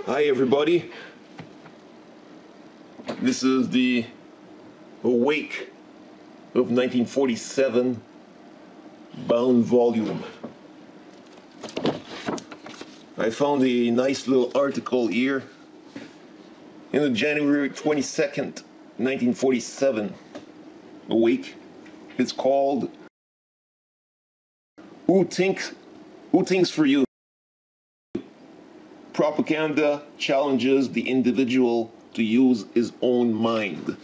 Hi everybody, this is the Awake of 1947 bound volume. I found a nice little article here in the January 22nd, 1947 Awake. It's called Who Thinks for You? Propaganda challenges the individual to use his own mind.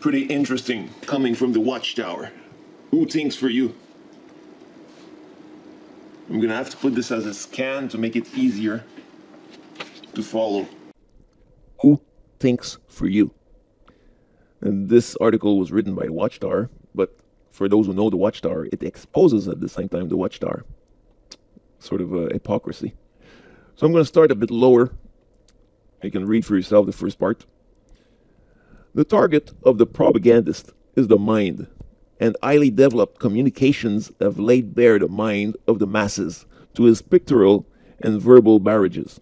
Pretty interesting, coming from the Watchtower. Who thinks for you? I'm gonna have to put this as a scan to make it easier to follow. Who thinks for you? And this article was written by the Watchtower, but for those who know the Watchtower, it exposes at the same time the Watchtower. Sort of hypocrisy. So I'm going to start a bit lower. You can read for yourself the first part. The target of the propagandist is the mind, and highly developed communications have laid bare the mind of the masses to his pictorial and verbal barrages.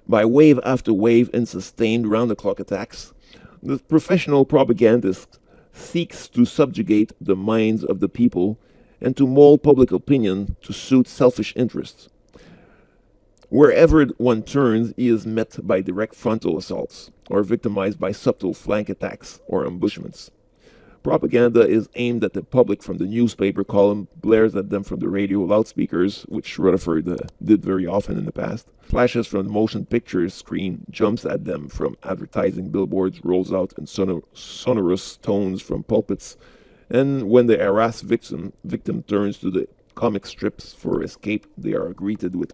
By wave after wave and sustained round-the-clock attacks, the professional propagandist seeks to subjugate the minds of the people and to mold public opinion to suit selfish interests. Wherever one turns, he is met by direct frontal assaults, or victimized by subtle flank attacks or ambushments. Propaganda is aimed at the public from the newspaper column, blares at them from the radio loudspeakers, which Rutherford did very often in the past, flashes from the motion picture screen, jumps at them from advertising billboards, rolls out in sonorous tones from pulpits, and when the harassed victim turns to the comic strips for escape, they are greeted with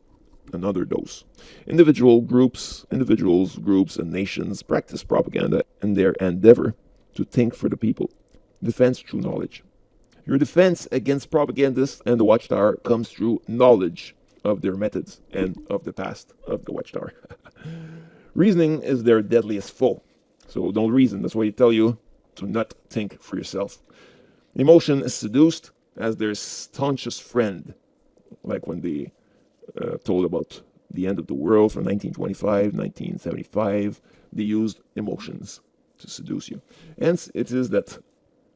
another dose. Individuals, groups, and nations practice propaganda in their endeavor to think for the people. Defense through knowledge. Your defense against propagandists and the Watchtower comes through knowledge of their methods and of the past of the Watchtower. Reasoning is their deadliest foe. So don't reason. That's why they tell you to not think for yourself. Emotion is seduced as their staunchest friend, like when they told about the end of the world from 1925, 1975, they used emotions to seduce you. Hence, it is that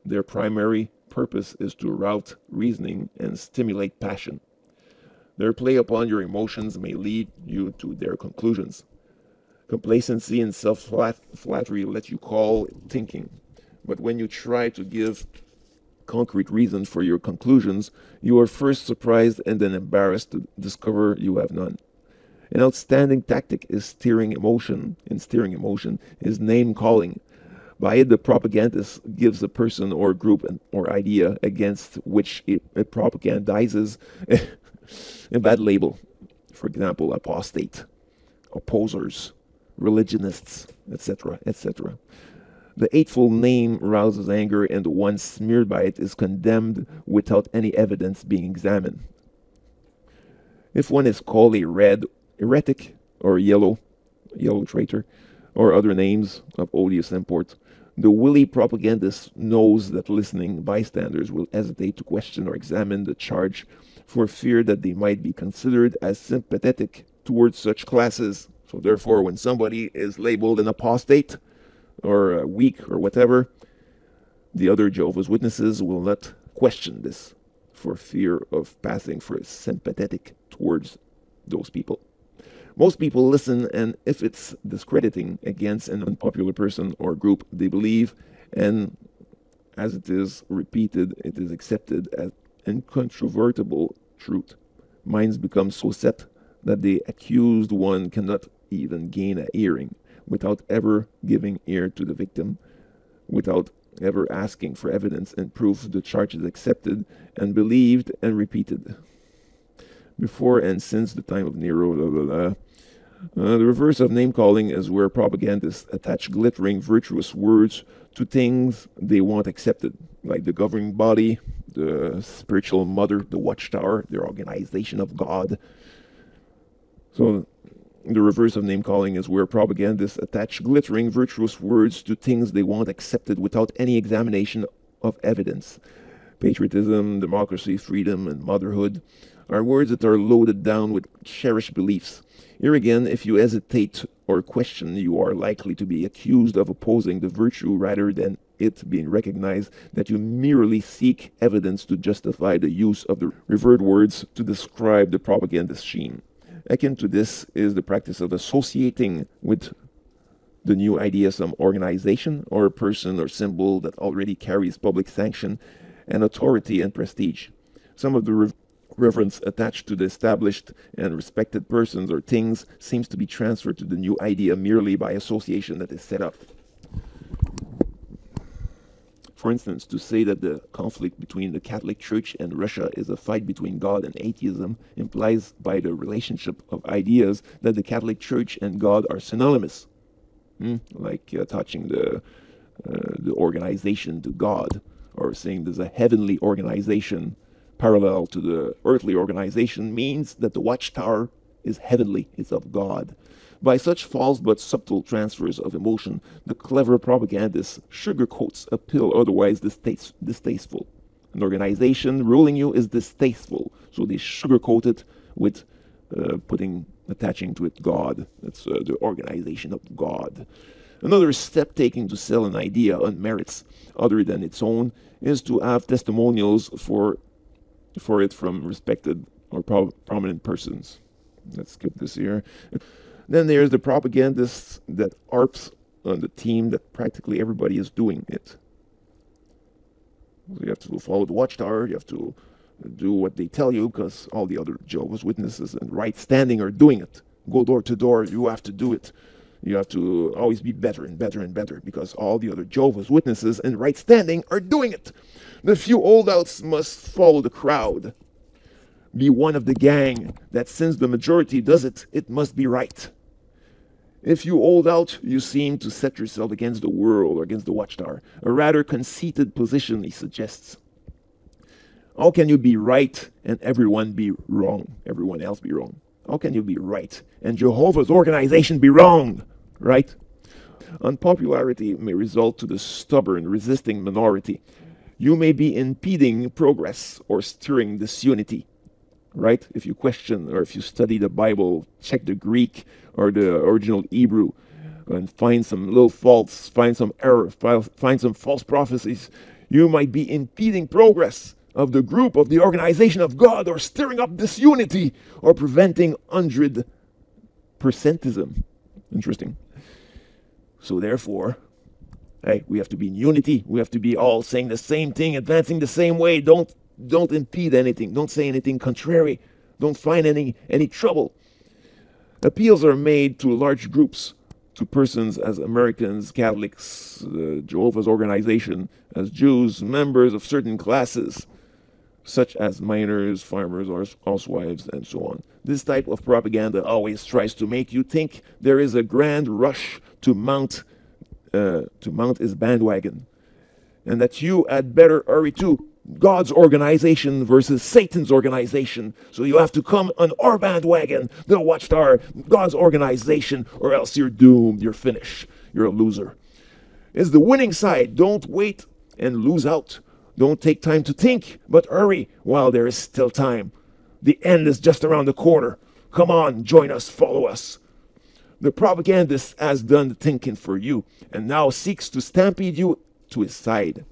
their primary purpose is to rout reasoning and stimulate passion. Their play upon your emotions may lead you to their conclusions. Complacency and self-flattery let you call it thinking, but when you try to give concrete reasons for your conclusions, you are first surprised and then embarrassed to discover you have none. An outstanding tactic is steering emotion. In steering emotion is name-calling. By it, the propagandist gives a person or group or idea against which it propagandizes a bad label. For example, apostate, opposers, religionists, etc., etc. The hateful name rouses anger, and the one smeared by it is condemned without any evidence being examined. If one is called a red heretic or yellow traitor, or other names of odious import, the wily propagandist knows that listening bystanders will hesitate to question or examine the charge for fear that they might be considered as sympathetic towards such classes. So therefore, when somebody is labeled an apostate, or weak, or whatever, the other Jehovah's Witnesses will not question this for fear of passing for sympathetic towards those people. Most people listen, and if it's discrediting against an unpopular person or group, they believe, and as it is repeated, it is accepted as incontrovertible truth. Minds become so set that the accused one cannot even gain a hearing without ever giving ear to the victim, without ever asking for evidence and proof. The charge is accepted and believed and repeated. Before and since the time of Nero, the reverse of name-calling is where propagandists attach glittering, virtuous words to things they want accepted, like the governing body, the spiritual mother, the Watchtower, their organization of God. So the reverse of name-calling is where propagandists attach glittering, virtuous words to things they want accepted without any examination of evidence. Patriotism, democracy, freedom, and motherhood are words that are loaded down with cherished beliefs. Here again, if you hesitate or question, you are likely to be accused of opposing the virtue rather than it being recognized that you merely seek evidence to justify the use of the revered words to describe the propagandist scheme. Akin to this is the practice of associating with the new idea some organization or a person or symbol that already carries public sanction and authority and prestige. Some of the reverence attached to the established and respected persons or things seems to be transferred to the new idea merely by association that is set up. For instance, to say that the conflict between the Catholic Church and Russia is a fight between God and atheism implies by the relationship of ideas that the Catholic Church and God are synonymous. Like attaching the organization to God, or saying there's a heavenly organization parallel to the earthly organization means that the Watchtower is heavenly, it's of God. By such false but subtle transfers of emotion, the clever propagandist sugarcoats a pill otherwise distasteful. An organization ruling you is distasteful, so they sugarcoat it with attaching to it God. That's the organization of God. Another step taken to sell an idea on merits other than its own is to have testimonials for it from respected or prominent persons. Let's skip this here. Then there's the propagandists that harps on the theme that practically everybody is doing it. So you have to follow the Watchtower, you have to do what they tell you because all the other Jehovah's Witnesses and right standing are doing it. Go door to door, you have to do it. You have to always be better and better and better because all the other Jehovah's Witnesses and right standing are doing it. The few holdouts must follow the crowd. Be one of the gang that since the majority does it, it must be right. If you hold out, you seem to set yourself against the world or against the Watchtower, a rather conceited position, he suggests. How can you be right and everyone be wrong? Everyone else be wrong. How can you be right and Jehovah's organization be wrong? Right? Unpopularity may result to the stubborn, resisting minority. You may be impeding progress or stirring disunity. Right? If you question or if you study the Bible, check the Greek or the original Hebrew and find some little faults, find some error, find some false prophecies, you might be impeding progress of the group, of the organization of God, or stirring up disunity, or preventing 100%ism. Interesting. So therefore, hey, we have to be in unity. We have to be all saying the same thing, advancing the same way. Don't impede anything. Don't say anything contrary. Don't find any trouble. Appeals are made to large groups, to persons as Americans, Catholics, Jehovah's organization, as Jews, members of certain classes, such as miners, farmers, or housewives, and so on. This type of propaganda always tries to make you think there is a grand rush to mount his bandwagon, and that you had better hurry to God's organization versus Satan's organization. So you have to come on our bandwagon, the Watchtower, God's organization, or else you're doomed, you're finished, you're a loser. It's the winning side. Don't wait and lose out. Don't take time to think, but hurry while there is still time. The end is just around the corner. Come on, join us, follow us. The propagandist has done the thinking for you and now seeks to stampede you to his side.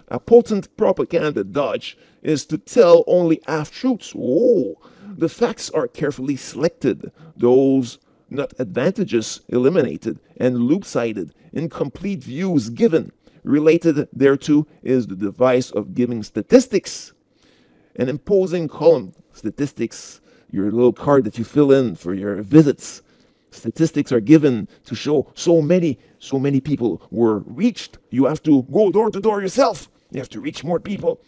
A potent propaganda dodge is to tell only half-truths. Oh, the facts are carefully selected, those not advantageous eliminated, and loop-sided, incomplete views given. Related thereto is the device of giving statistics, an imposing column. Statistics, your little card that you fill in for your visits. Statistics are given to show so many people were reached. You have to go door to door yourself. You have to reach more people.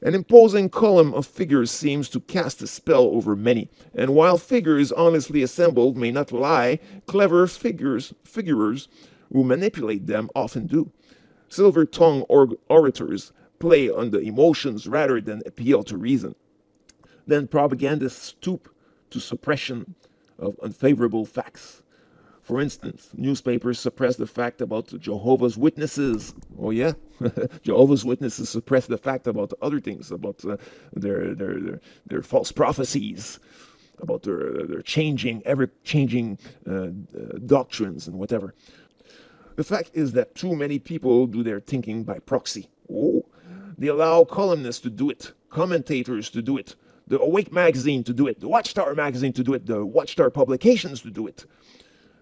An imposing column of figures seems to cast a spell over many, and while figures honestly assembled may not lie, clever figurers who manipulate them often do. Silver-tongued orators play on the emotions rather than appeal to reason. Then propagandists stoop to suppression of unfavorable facts. For instance, newspapers suppress the fact about Jehovah's Witnesses. Oh yeah, Jehovah's Witnesses suppress the fact about other things, about their false prophecies, about their ever-changing doctrines and whatever. The fact is that too many people do their thinking by proxy. Oh, they allow columnists to do it, commentators to do it, the Awake magazine to do it, the Watchtower magazine to do it, the Watchtower publications to do it,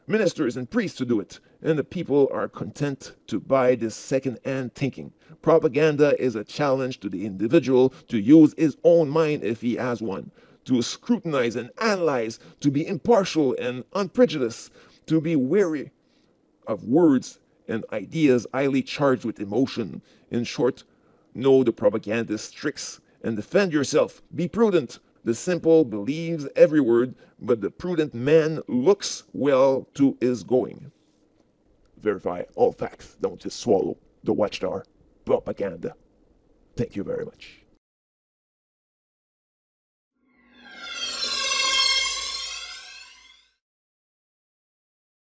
ministers and priests to do it, and the people are content to buy this second-hand thinking. Propaganda is a challenge to the individual to use his own mind if he has one, to scrutinize and analyze, to be impartial and unprejudiced, to be wary of words and ideas highly charged with emotion. In short, know the propagandist's tricks and defend yourself. Be prudent. The simple believes every word, but the prudent man looks well to his going. Verify all facts. Don't just swallow the Watchtower propaganda. Thank you very much.